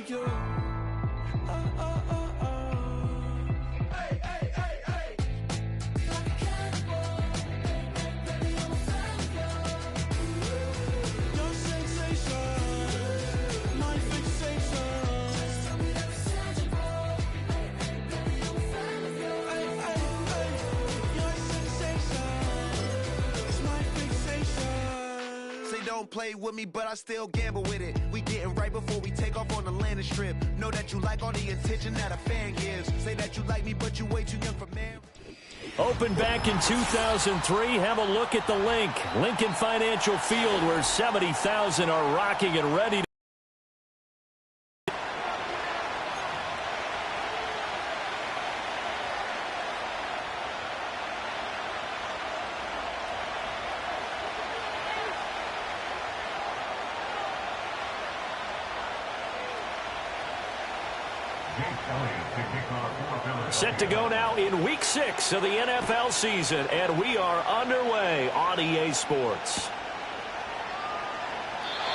you. Hey, hey, hey, hey. Like a cannonball. Baby, I'm a fan of yours. Your sensation, my fixation. Just tell me that it's tangible. Hey, hey, baby, I'm a fan of yours. Hey, hey, hey. Your sensation is my fixation. Say don't play with me, but I still gamble with it. We getting right before we take off on the landing strip. Know that you like all the attention that a fan gives. Say that you like me, but you way too young for man. Opened back in 2003. Have a look at the link. Lincoln Financial Field, where 70,000 are rocking and ready to set to go now in Week 6 of the NFL season, and we are underway on EA Sports.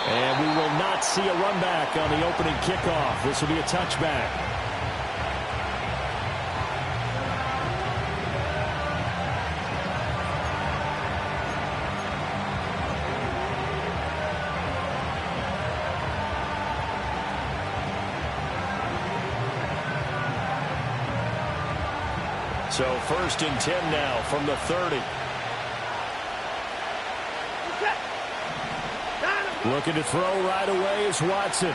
And we will not see a run back on the opening kickoff. This will be a touchback. So 1st and 10 now from the 30. Looking to throw right away is Watson.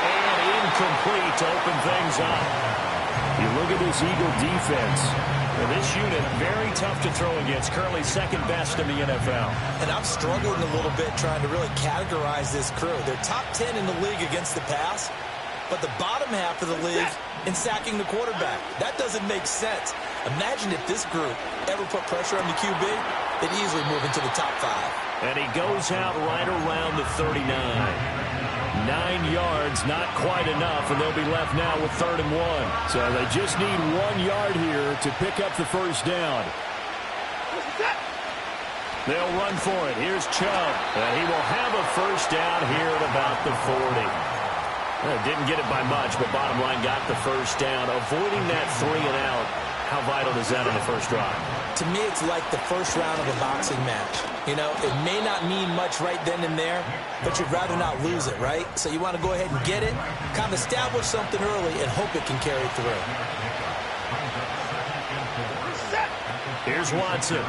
And incomplete to open things up. You look at this Eagle defense. And this unit, very tough to throw against. Currently second best in the NFL. And I'm struggling a little bit trying to really categorize this crew. They're top 10 in the league against the pass, but the bottom half of the league in sacking the quarterback. That doesn't make sense. Imagine if this group ever put pressure on the QB, they'd easily move into the top 5. And he goes out right around the 39. 9 yards, not quite enough, and they'll be left now with 3rd and 1. So they just need 1 yard here to pick up the first down. They'll run for it. Here's Chubb. And he will have a first down here at about the 40. Didn't get it by much, but bottom line got the first down. Avoiding that 3 and out, how vital is that on the first drive? To me, it's like the first round of a boxing match. You know, it may not mean much right then and there, but you'd rather not lose it, right? So you want to go ahead and get it, kind of establish something early, and hope it can carry through. Here's Watson.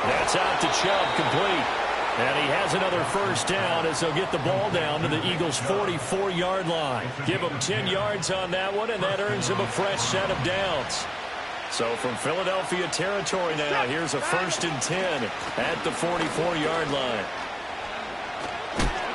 That's out to Chubb, complete. And he has another first down as they'll get the ball down to the Eagles' 44-yard line. Give him 10 yards on that one, and that earns him a fresh set of downs. So from Philadelphia territory now, here's a 1st and 10 at the 44-yard line.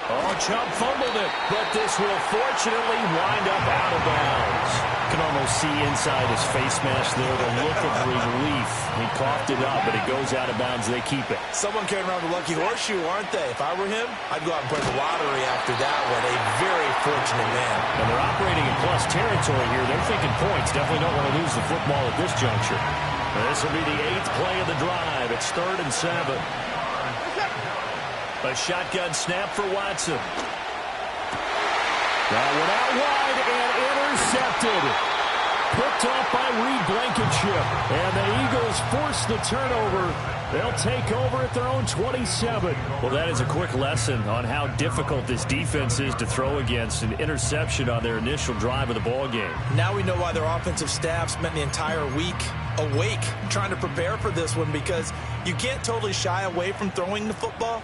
Oh, Chubb fumbled it, but this will fortunately wind up out of bounds. You can almost see inside his face mask there the look of relief. He coughed it up, but it goes out of bounds. They keep it. Someone carrying around the lucky horseshoe, aren't they? If I were him, I'd go out and play the lottery after that one. A very fortunate man. And they're operating in plus territory here. They're thinking points. Definitely don't want to lose the football at this juncture. This will be the 8th play of the drive. It's 3rd and 7. A shotgun snap for Watson. That one out wide and intercepted. Picked off by Reed Blankenship. And the Eagles force the turnover. They'll take over at their own 27. Well, that is a quick lesson on how difficult this defense is to throw against. An interception on their initial drive of the ball game. Now we know why their offensive staff spent the entire week awake trying to prepare for this one, because you can't totally shy away from throwing the football.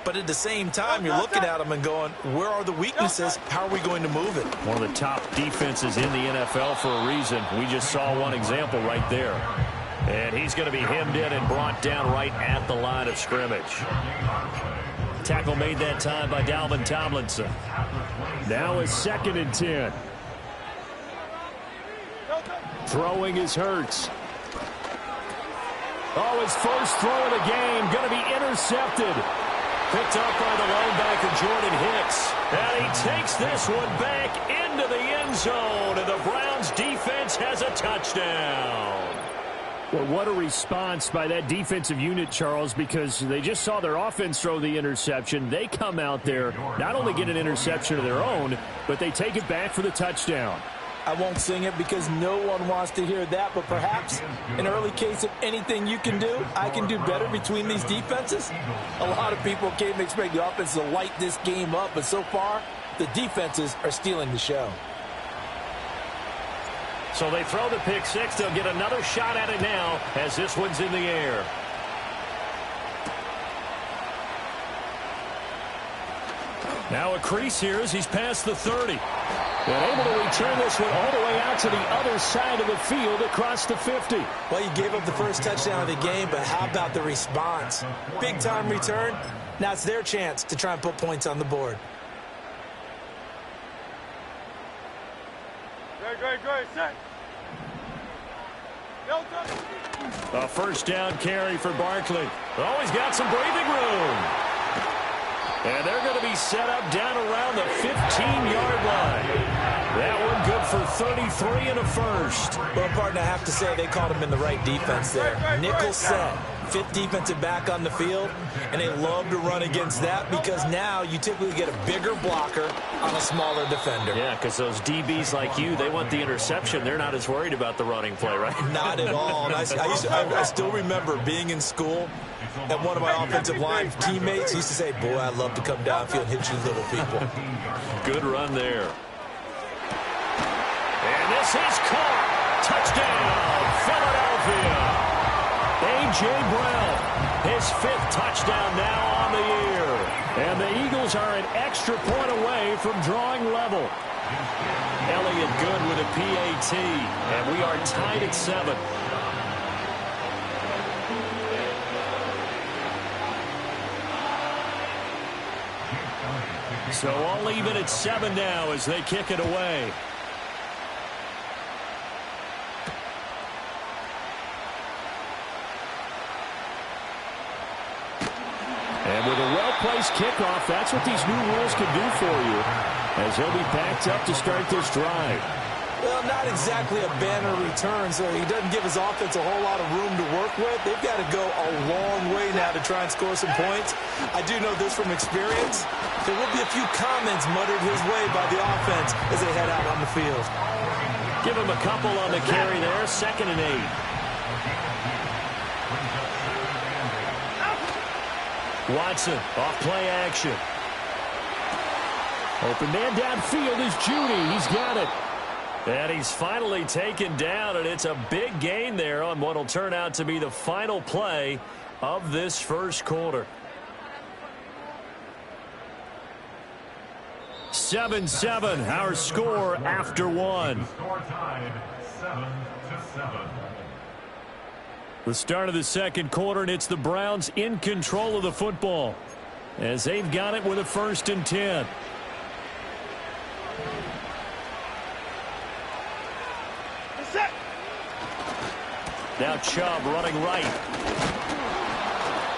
But at the same time, you're looking at them and going, where are the weaknesses? How are we going to move it? One of the top defenses in the NFL for a reason. We just saw one example right there. And he's going to be hemmed in and brought down right at the line of scrimmage. Tackle made that time by Dalvin Tomlinson. Now is 2nd and 10. Throwing is Hurts. Oh, his first throw of the game going to be intercepted. Picked up by the linebacker, Jordan Hicks. And he takes this one back into the end zone. And the Browns defense has a touchdown. Well, what a response by that defensive unit, Charles, because they just saw their offense throw the interception. They come out there, not only get an interception of their own, but they take it back for the touchdown. I won't sing it because no one wants to hear that, but perhaps an early case of anything you can do, I can do better between these defenses. A lot of people came to expect the offense to light this game up, but so far, the defenses are stealing the show. So they throw the pick six. They'll get another shot at it now as this one's in the air. Now a crease here as he's past the 30. And able to return this one all the way out to the other side of the field across the 50. Well, you gave up the first touchdown of the game, but how about the response? Big-time return. Now it's their chance to try and put points on the board. Great, set. A first down carry for Barkley. Oh, he's got some breathing room. And they're going to be set up down around the 15-yard line. That one good for 33 and a first. Well, partner, I have to say they called him in the right defense there. Nickel set, fifth defensive back on the field, and they love to run against that because now you typically get a bigger blocker on a smaller defender. Yeah, because those DBs like you, they want the interception. They're not as worried about the running play, right? Not at all. And I still remember being in school, and one of my offensive line teammates used to say, boy, I'd love to come downfield and hit you little people. Good run there. And this is caught. Touchdown, Philadelphia. A.J. Brown, his fifth touchdown now on the year. And the Eagles are an extra point away from drawing level. Elliott good with a PAT, and we are tied at 7. So all even at 7 now as they kick it away. And with a well-placed kickoff, that's what these new rules can do for you, as he'll be backed up to start this drive. Well, not exactly a banner return, so he doesn't give his offense a whole lot of room to work with. They've got to go a long way now to try and score some points. I do know this from experience. There will be a few comments muttered his way by the offense as they head out on the field. Give him a couple on the carry there, 2nd and 8. Watson, off play action. Open man downfield is Judy. He's got it. And he's finally taken down, and it's a big gain there on what will turn out to be the final play of this first quarter. 7-7, our score after 1. The start of the second quarter, and it's the Browns in control of the football as they've got it with a 1st and 10. Now Chubb running right.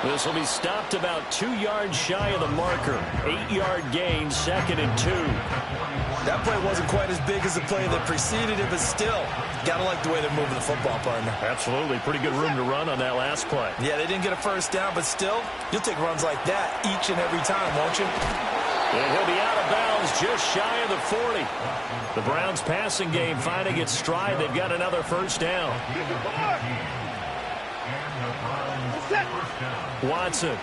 This will be stopped about 2 yards shy of the marker. 8-yard gain, 2nd and 2. That play wasn't quite as big as the play that preceded it, but still, got to like the way they're moving the football, partner. Absolutely. Pretty good room to run on that last play. Yeah, they didn't get a first down, but still, you'll take runs like that each and every time, won't you? And he'll be out of bounds just shy of the 40. The Browns passing game finding its stride. They've got another first down. Watson.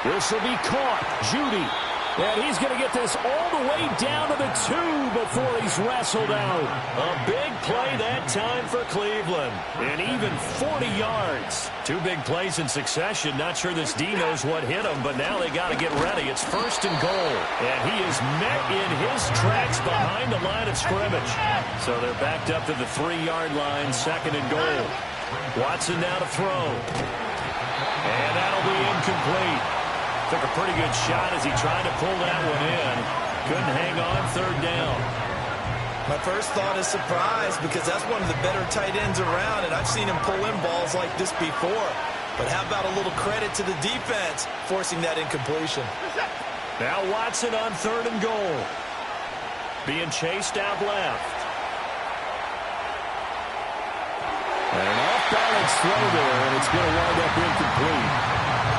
This will be caught. Judy. And he's going to get this all the way down to the 2 before he's wrestled out. A big play that time for Cleveland. And even 40 yards. 2 big plays in succession. Not sure this D knows what hit him, but now they got to get ready. It's 1st and goal. And he is met in his tracks behind the line of scrimmage. So they're backed up to the 3-yard line, 2nd and goal. Watson now to throw. And that'll be incomplete. Took a pretty good shot as he tried to pull that one in. Couldn't hang on, 3rd down. My first thought is surprise because that's one of the better tight ends around, and I've seen him pull in balls like this before. But how about a little credit to the defense forcing that incompletion? Now Watson on 3rd and goal. Being chased out left. balanced throw there, and it's going to wind up incomplete.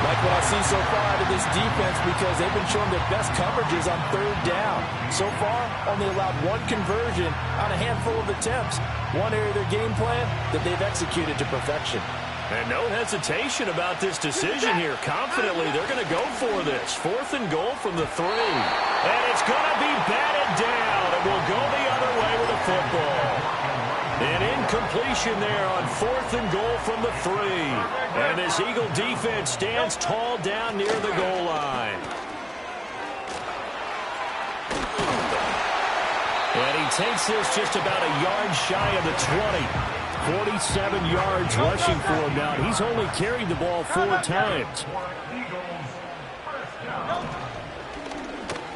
Like what I see so far out of this defense, because they've been showing their best coverages on third down. So far, only allowed one conversion on a handful of attempts. One area of their game plan that they've executed to perfection. And no hesitation about this decision here. Confidently, they're going to go for this. 4th and goal from the 3. And it's going to be batted down, and will go the other way with the football. An incompletion there on 4th and goal from the 3. And this Eagle defense stands tall down near the goal line. And he takes this just about a yard shy of the 20. 47 yards rushing for him now. He's only carried the ball 4 times.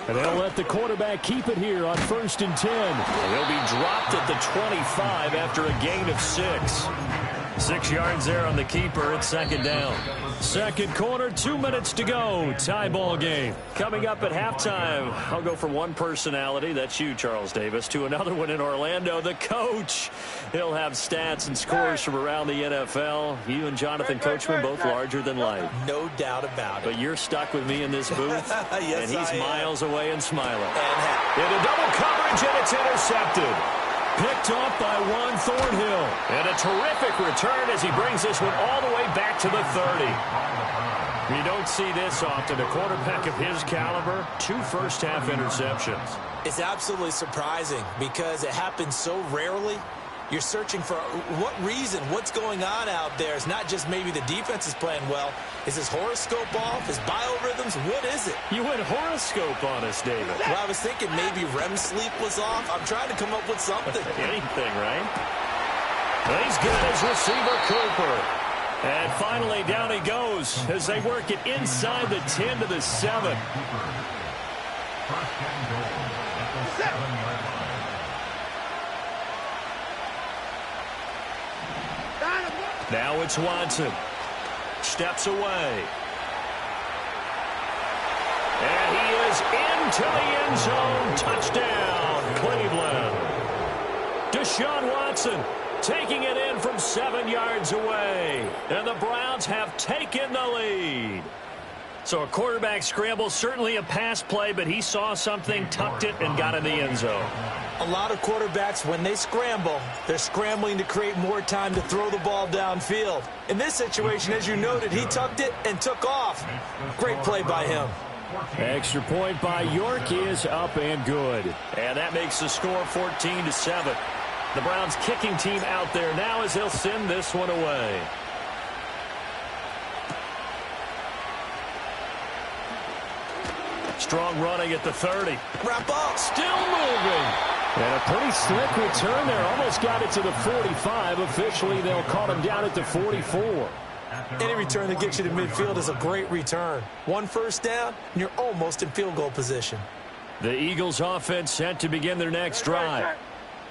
And they'll let the quarterback keep it here on 1st and 10. He'll be dropped at the 25 after a gain of 6. 6 yards there on the keeper. It's 2nd down. Second quarter, 2 minutes to go. Tie ball game. Coming up at halftime, I'll go from one personality, that's you, Charles Davis, to another one in Orlando, the coach. He'll have stats and scores from around the NFL. You and Jonathan Coachman both larger than life. No doubt about it. But you're stuck with me in this booth, yes, and he's miles away and smiling. And into double coverage, and it's intercepted. Picked off by Juan Thornhill. And a terrific return as he brings this one all the way back to the 30. You don't see this often. A quarterback of his caliber, 2 first-half interceptions. it's absolutely surprising because it happens so rarely. You're searching for what reason, what's going on out there. It's not just maybe the defense is playing well. Is his horoscope off? His biorhythms? What is it? You went horoscope on us, David. Well, I was thinking maybe REM sleep was off. I'm trying to come up with something. Anything, right? Well, he's got his receiver, Cooper. And finally, down he goes as they work it inside the 10 to the 7. Now it's Watson. Steps away. And he is into the end zone. Touchdown, Cleveland. Deshaun Watson taking it in from 7 yards away. And the Browns have taken the lead. So a quarterback scramble, certainly a pass play, but he saw something, tucked it, and got in the end zone. A lot of quarterbacks, when they scramble, they're scrambling to create more time to throw the ball downfield. In this situation, as you noted, he tucked it and took off. Great play by him. Extra point by York is up and good. And that makes the score 14 to 7. The Browns kicking team out there now as they'll send this one away. Strong running at the 30. Wrap up. Still moving. And a pretty slick return there. Almost got it to the 45. Officially, they'll call him down at the 44. Any return that gets you to midfield is a great return. 1 first down, and you're almost in field goal position. The Eagles offense set to begin their next drive.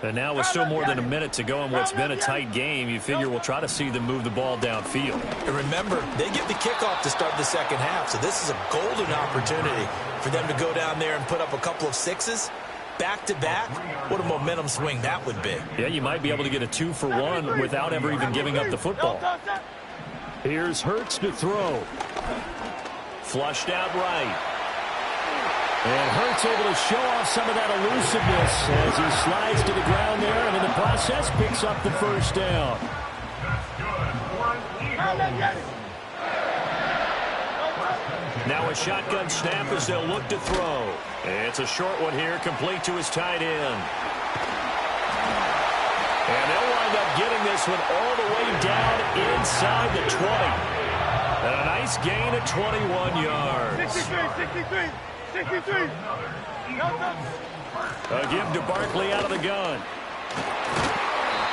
And now with still more than a minute to go in what's been a tight game, you figure we'll try to see them move the ball downfield. And remember, they get the kickoff to start the second half, so this is a golden opportunity for them to go down there and put up a couple of sixes. Back-to-back, what a momentum swing that would be. Yeah, you might be able to get a 2-for-1 without ever even giving up the football. Here's Hurts to throw. Flushed out right. And Hurts able to show off some of that elusiveness as he slides to the ground there, and in the process picks up the first down. Now a shotgun snap as they'll look to throw. It's a short one here, complete to his tight end. And they'll wind up getting this one all the way down inside the 20. And a nice gain of 21 yards. 63. A give to Barkley out of the gun.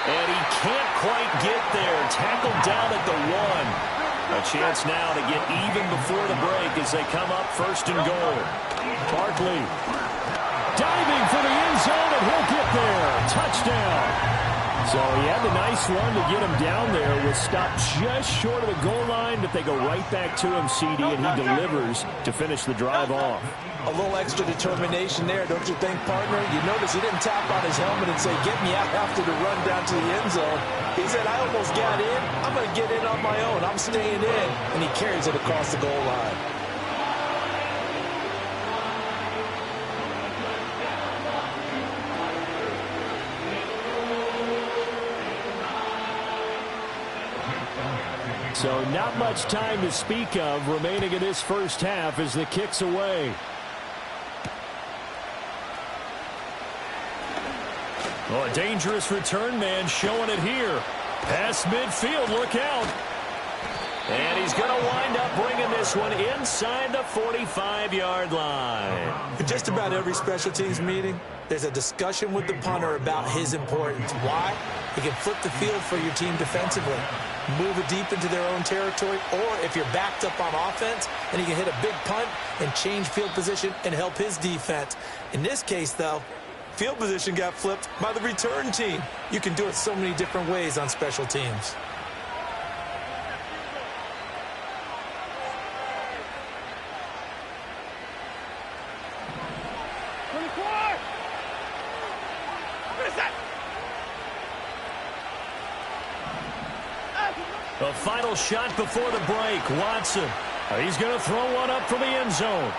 And he can't quite get there. Tackled down at the 1. A chance now to get even before the break as they come up first and goal. Barkley diving for the end zone, and he'll get there. Touchdown. So he had the nice run to get him down there. Was stopped just short of the goal line, but they go right back to him, CD, and he delivers to finish the drive off. A little extra determination there, don't you think, partner? You notice he didn't tap on his helmet and say, get me out after the run down to the end zone. He said, I almost got in. I'm going to get in on my own. I'm staying in. And he carries it across the goal line. So not much time to speak of remaining in this first half as the kick's away. Oh, a dangerous return man showing it here. Past midfield, look out. And he's going to wind up bringing this one inside the 45-yard line. In just about every special teams meeting, there's a discussion with the punter about his importance. Why? He can flip the field for your team defensively, move it deep into their own territory, or if you're backed up on offense, then he can hit a big punt and change field position and help his defense. In this case, though, field position got flipped by the return team. You can do it so many different ways on special teams. A final shot before the break. Watson. He's going to throw one up from the end zone.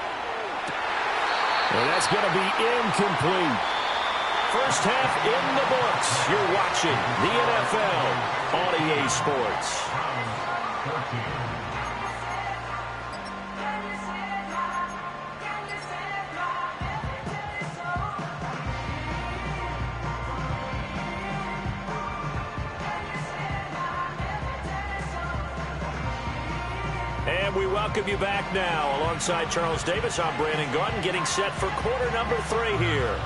And that's going to be incomplete. First half in the books. You're watching the NFL on EA Sports. And we welcome you back now. Alongside Charles Davis, I'm Brandon Gaudin, getting set for quarter number 3 here.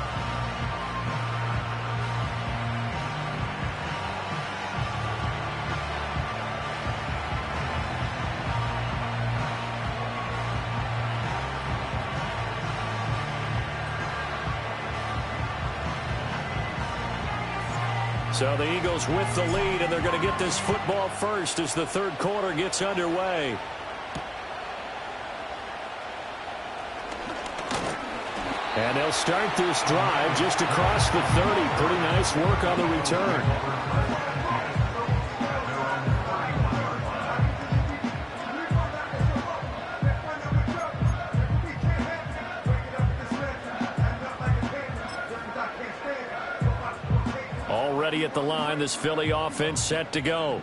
So the Eagles with the lead, and they're going to get this football first as the third quarter gets underway. And they'll start this drive just across the 30. Pretty nice work on the return. Already at the line, this Philly offense set to go.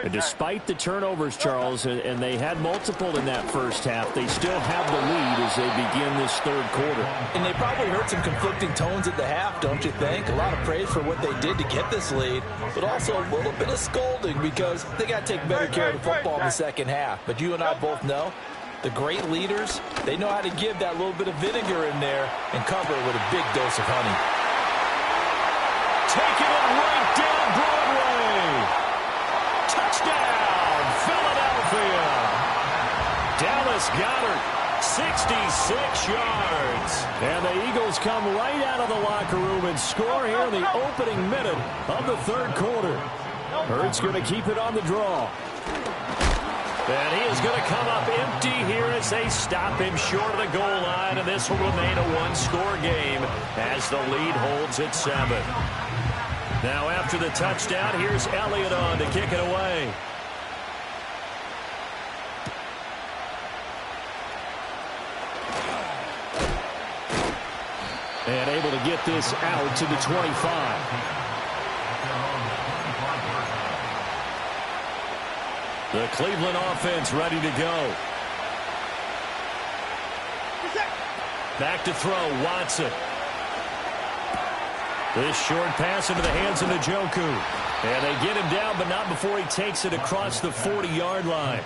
And despite the turnovers, Charles, and they had multiple in that first half, they still have the lead as they begin this third quarter. And they probably heard some conflicting tones at the half, don't you think? A lot of praise for what they did to get this lead, but also a little bit of scolding because they got to take better care of the football in the second half. But you and I both know the great leaders, they know how to give that little bit of vinegar in there and cover it with a big dose of honey. Taking it right down Broadway. Touchdown, Philadelphia. Dallas Goedert, 66 yards. And the Eagles come right out of the locker room and score here in the opening minute of the third quarter. Hurts going to keep it on the draw. And he is going to come up empty here as they stop him short of the goal line. And this will remain a one-score game as the lead holds at 7. Now after the touchdown, here's Elliott on to kick it away. And able to get this out to the 25. The Cleveland offense ready to go. Back to throw, Watson. This short pass into the hands of Njoku. And they get him down, but not before he takes it across the 40-yard line.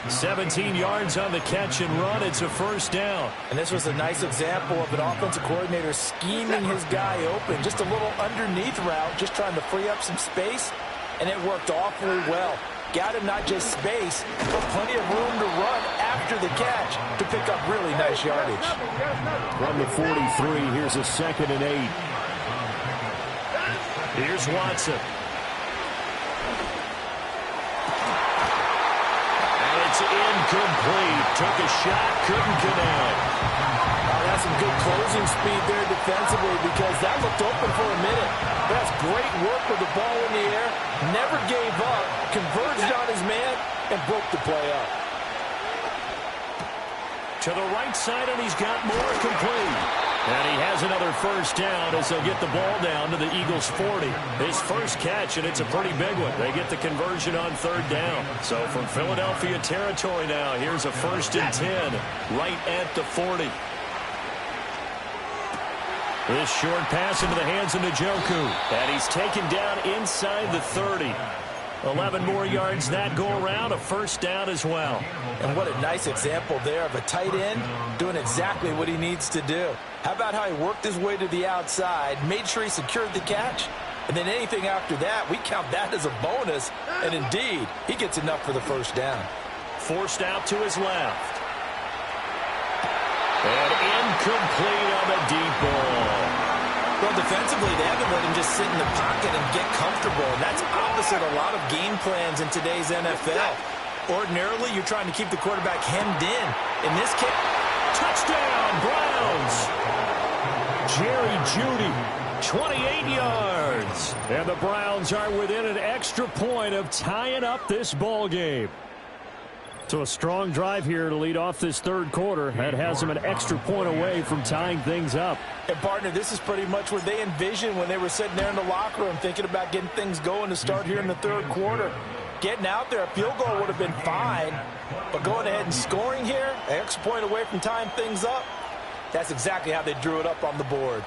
17 yards on the catch and run. It's a first down. And this was a nice example of an offensive coordinator scheming his guy open. Just a little underneath route, just trying to free up some space. And it worked awfully well. Got him not just space, but plenty of room to run after the catch to pick up really nice yardage. From the 43, here's a 2nd and 8. Here's Watson. incomplete. Took a shot, couldn't connect. That's some good closing speed there defensively because that looked open for a minute. That's great work with the ball in the air. Never gave up, converged on his man, and broke the play up. To the right side, and he's got more, complete. And he has another first down as they'll get the ball down to the Eagles' 40. His first catch, and it's a pretty big one. They get the conversion on third down. So from Philadelphia territory now, here's a 1st and 10 right at the 40. This short pass into the hands of Njoku. And he's taken down inside the 30. 11 more yards that go around, a first down as well. And what a nice example there of a tight end doing exactly what he needs to do. How about how he worked his way to the outside, made sure he secured the catch, and then anything after that, we count that as a bonus. And indeed, he gets enough for the first down. Forced out to his left. And incomplete on the deep ball. Well, defensively, they haven't let him just sit in the pocket and get comfortable. And that's opposite a lot of game plans in today's NFL. Ordinarily, you're trying to keep the quarterback hemmed in. In this case, touchdown, Browns. Jerry Jeudy, 28 yards. And the Browns are within an extra point of tying up this ball game. So a strong drive here to lead off this third quarter. That has them an extra point away from tying things up. And, partner, this is pretty much what they envisioned when they were sitting there in the locker room thinking about getting things going to start here in the third quarter. Getting out there, a field goal would have been fine. But going ahead and scoring here, an extra point away from tying things up, that's exactly how they drew it up on the board.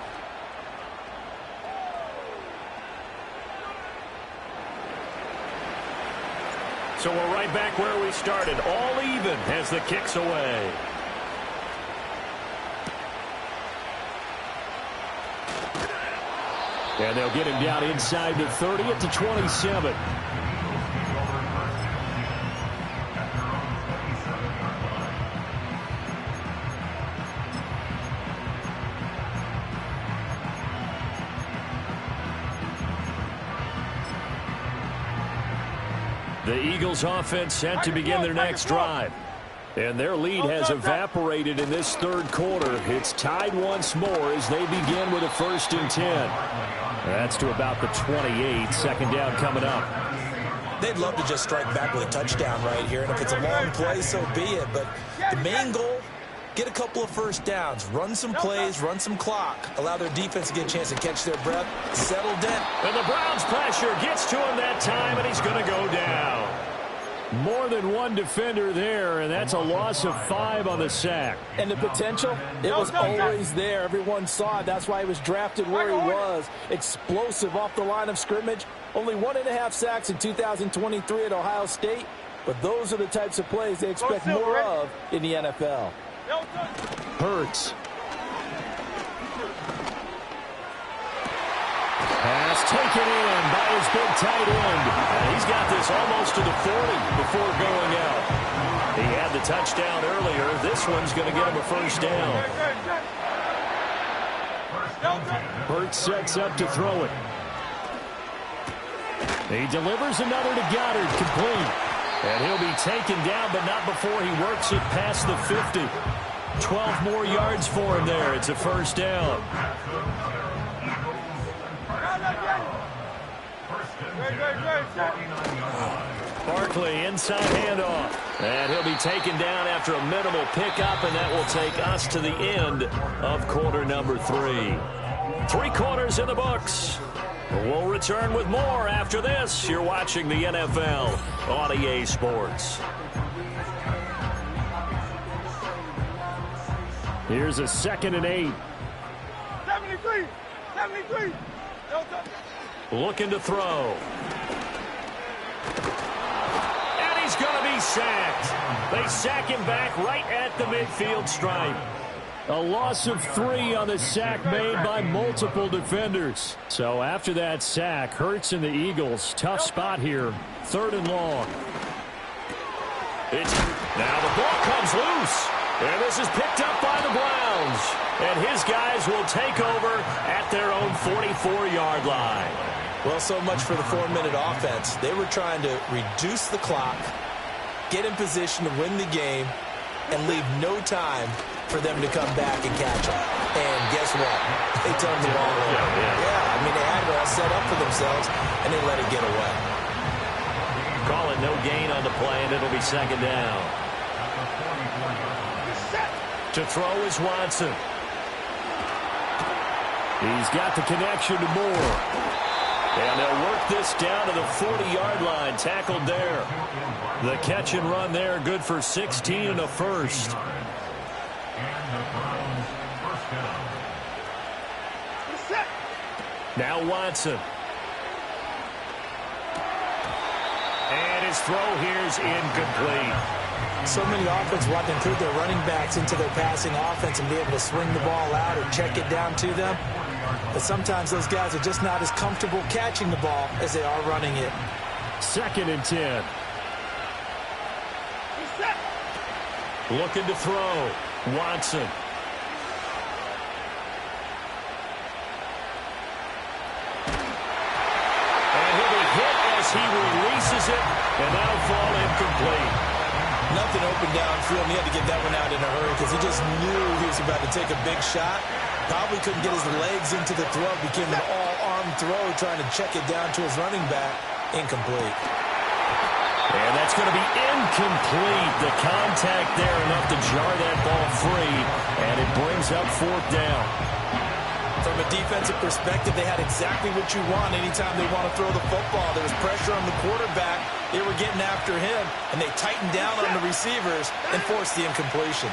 So we're right back where we started, all even as the kick's away. And they'll get him down inside the 30 at the 27. The Eagles offense set to begin their next drive. And their lead has evaporated in this third quarter. It's tied once more as they begin with a 1st and 10. That's to about the 28. Second down coming up. They'd love to just strike back with a touchdown right here. And if it's a long play, so be it. But the main goal, get a couple of first downs, run some plays, run some clock, allow their defense to get a chance to catch their breath, settle down. And the Browns pressure gets to him that time, and he's going to go down. More than one defender there, and that's a loss of 5 on the sack. And the potential, it was always there. Everyone saw it. That's why he was drafted where he was. Explosive off the line of scrimmage. Only 1.5 sacks in 2023 at Ohio State. But those are the types of plays they expect more of in the NFL. Hurts. Pass taken in by his big tight end. And he's got this almost to the 40 before going out. He had the touchdown earlier. This one's going to get him a first down. Hurts sets up to throw it. He delivers another to Goddard, complete. And he'll be taken down, but not before he works it past the 50. 12 more yards for him there. It's a first down. Barkley inside handoff. And he'll be taken down after a minimal pickup, and that will take us to the end of quarter number 3. 3 quarters in the books. We'll return with more after this. You're watching the NFL on EA Sports. Here's a 2nd and 8. 73. Looking to throw. And he's going to be sacked. They sack him back right at the midfield stripe. A loss of 3 on the sack made by multiple defenders. So after that sack, Hurts and the Eagles, tough spot here. 3rd and long. Now the ball comes loose. And this is picked up by the Browns. And his guys will take over at their own 44-yard line. Well, so much for the 4-minute offense. They were trying to reduce the clock, get in position to win the game, and leave no time for them to come back and catch them. And guess what? They turned the ball over. Yeah, I mean, they had it all set up for themselves, and they let it get away. Call it no gain on the play, and it'll be second down. To throw is Watson. He's got the connection to Moore. And they'll work this down to the 40-yard line. Tackled there. The catch and run there, good for 16 and a first. Now Watson. And his throw here is incomplete. So many offenses want to include their running backs into their passing offense and be able to swing the ball out or check it down to them. But sometimes those guys are just not as comfortable catching the ball as they are running it. 2nd and 10. Looking to throw. Watson. And he'll be hit as he releases it, and that'll fall incomplete. Nothing open downfield, and he had to get that one out in a hurry because he just knew he was about to take a big shot. Probably couldn't get his legs into the throw. Became an all-arm throw trying to check it down to his running back. Incomplete. And that's going to be incomplete. The contact there enough to jar that ball free, and it brings up 4th down. From a defensive perspective, they had exactly what you want anytime they want to throw the football. There was pressure on the quarterback. They were getting after him, and they tightened down on the receivers and forced the incompletion.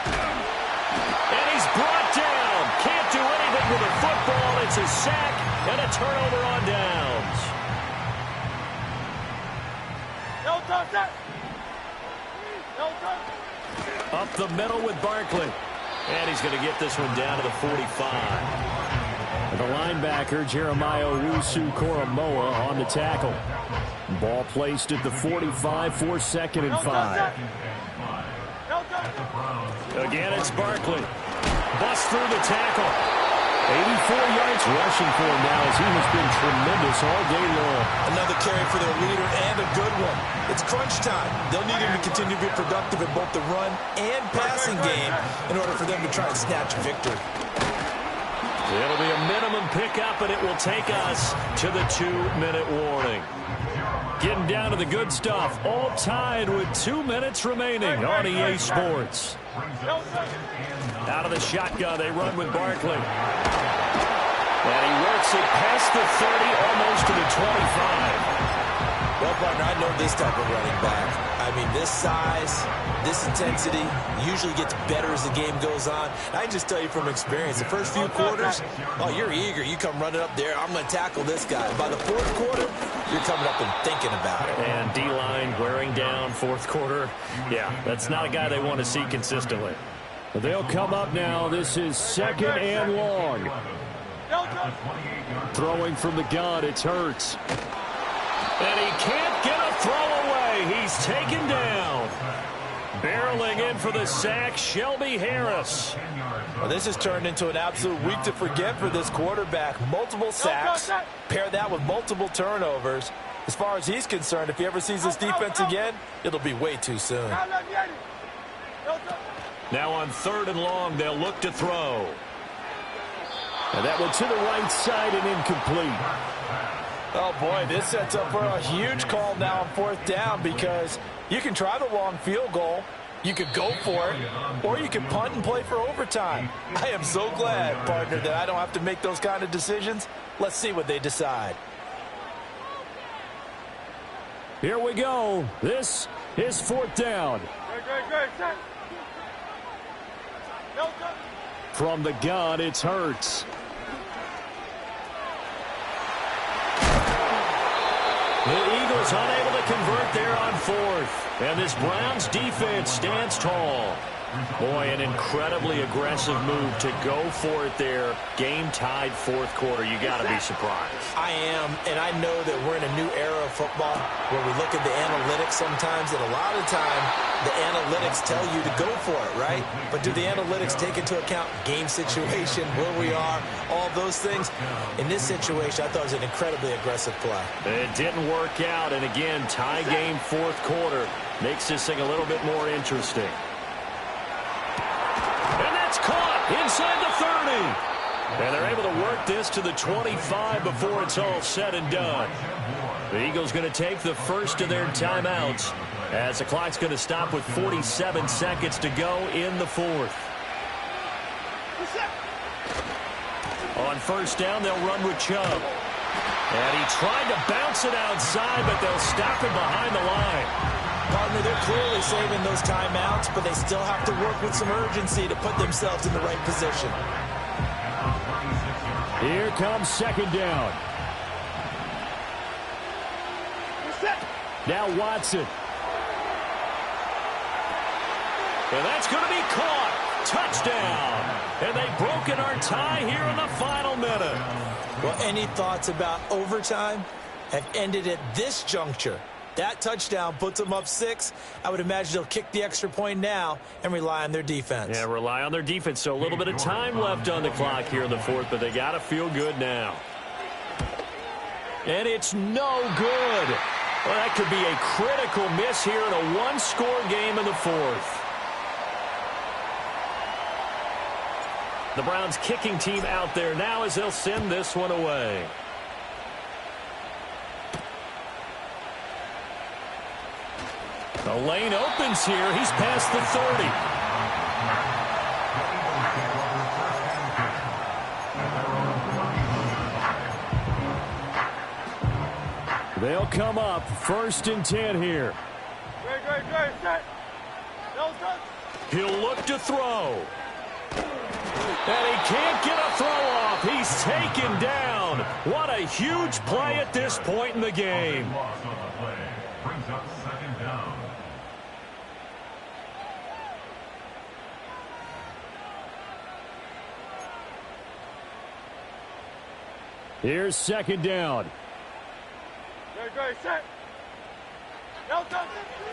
And he's brought down. Can't do anything with the football. It's a sack and a turnover on downs. Up the middle with Barkley. And he's going to get this one down to the 45. The linebacker, Jeremiah Owusu-Koramoah, on the tackle. Ball placed at the 45 for 2nd and 5. Again, it's Barkley. Bust through the tackle. 84 yards rushing for him now as he has been tremendous all day long. Another carry for their leader and a good one. It's crunch time. They'll need him to continue to be productive in both the run and passing game in order for them to try and snatch a victory. It'll be a minimum pickup, and it will take us to the 2-minute warning. Getting down to the good stuff, all tied with 2 minutes remaining on EA Sports. Out of the shotgun, they run with Barkley. And he works it past the 30, almost to the 25. Well, partner, I know this type of running back. I mean, this size, this intensity usually gets better as the game goes on. I can just tell you from experience, the first few quarters, oh, you're eager. You come running up there, I'm going to tackle this guy. By the 4th quarter, you're coming up and thinking about it. And D-line wearing down 4th quarter. Yeah, that's not a guy they want to see consistently. They'll come up now. This is 2nd and long. Throwing from the gun, it's Hurts. And he can't get a throw away. He's taken down. Barreling in for the sack, Shelby Harris. Well, this has turned into an absolute week to forget for this quarterback. Multiple sacks, pair that with multiple turnovers. As far as he's concerned, if he ever sees this defense again, it'll be way too soon. Now on 3rd and long, they'll look to throw. And that one to the right side and incomplete. Oh, boy, this sets up for a huge call now on 4th down because you can try the long field goal, you could go for it, or you can punt and play for overtime. I am so glad, partner, that I don't have to make those kind of decisions. Let's see what they decide. Here we go. This is 4th down. From the gun, it's Hurts. The Eagles unable to convert there on 4th. And this Browns defense stands tall. Boy, an incredibly aggressive move to go for it there. Game-tied fourth quarter. You got to be surprised. I am, and I know that we're in a new era of football where we look at the analytics sometimes, and a lot of time the analytics tell you to go for it, right? But do the analytics take into account game situation, where we are, all those things? In this situation, I thought it was an incredibly aggressive play. It didn't work out, and again, tie game fourth quarter makes this thing a little bit more interesting. And that's caught inside the 30. And they're able to work this to the 25 before it's all said and done. The Eagles going to take the first of their timeouts as the clock's going to stop with 47 seconds to go in the fourth. On first down, they'll run with Chubb. And he tried to bounce it outside, but they'll stop him behind the line. Partner, they're clearly saving those timeouts, but they still have to work with some urgency to put themselves in the right position. Here comes second down. Now Watson. And that's going to be caught. Touchdown. And they've broken our tie here in the final minute. Well, any thoughts about overtime have ended at this juncture? That touchdown puts them up 6. I would imagine they'll kick the extra point now and rely on their defense. Yeah, rely on their defense. So a little bit of time left on the clock here in the fourth, but they got to feel good now. And it's no good. Well, that could be a critical miss here in a one-score game in the fourth. The Browns kicking team out there now as they'll send this one away. The lane opens here. He's past the 30. They'll come up first and 10 here. He'll look to throw. And he can't get a throw off. He's taken down. What a huge play at this point in the game. Here's second down.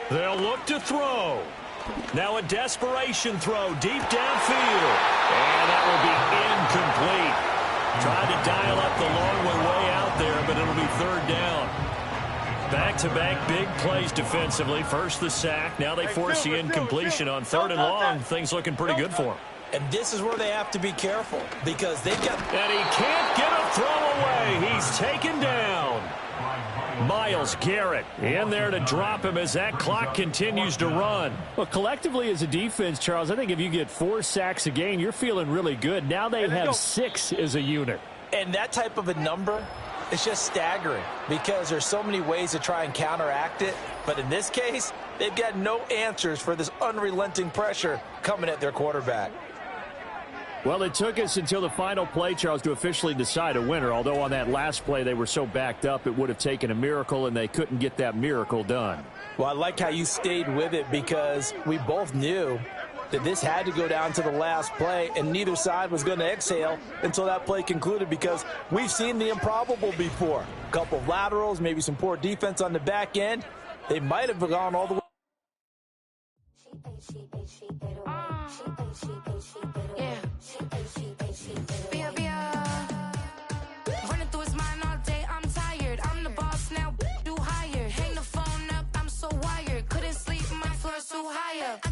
They'll look to throw. Now a desperation throw deep downfield. And that will be incomplete. Tried to dial up the long way out there, but it'll be third down. Back-to-back big plays defensively. First the sack. Now they force the incompletion on third and long. Things looking pretty good for them. And this is where they have to be careful because they've got... And he can't get a throw away. He's taken down. Myles Garrett in there to drop him as that clock continues to run. Well, collectively as a defense, Charles, I think if you get 4 sacks a game, you're feeling really good. Now they have 6 as a unit. And that type of a number is just staggering because there's so many ways to try and counteract it. But in this case, they've got no answers for this unrelenting pressure coming at their quarterback. Well, it took us until the final play, Charles, to officially decide a winner. Although on that last play they were so backed up, it would have taken a miracle, and they couldn't get that miracle done. Well, I like how you stayed with it because we both knew that this had to go down to the last play, and neither side was going to exhale until that play concluded because we've seen the improbable before. A couple of laterals, maybe some poor defense on the back end. They might have gone all the way. Running through his mind all day, I'm tired. I'm the boss now, do higher. Hang the phone up, I'm so wired. Couldn't sleep, my floor's too high up.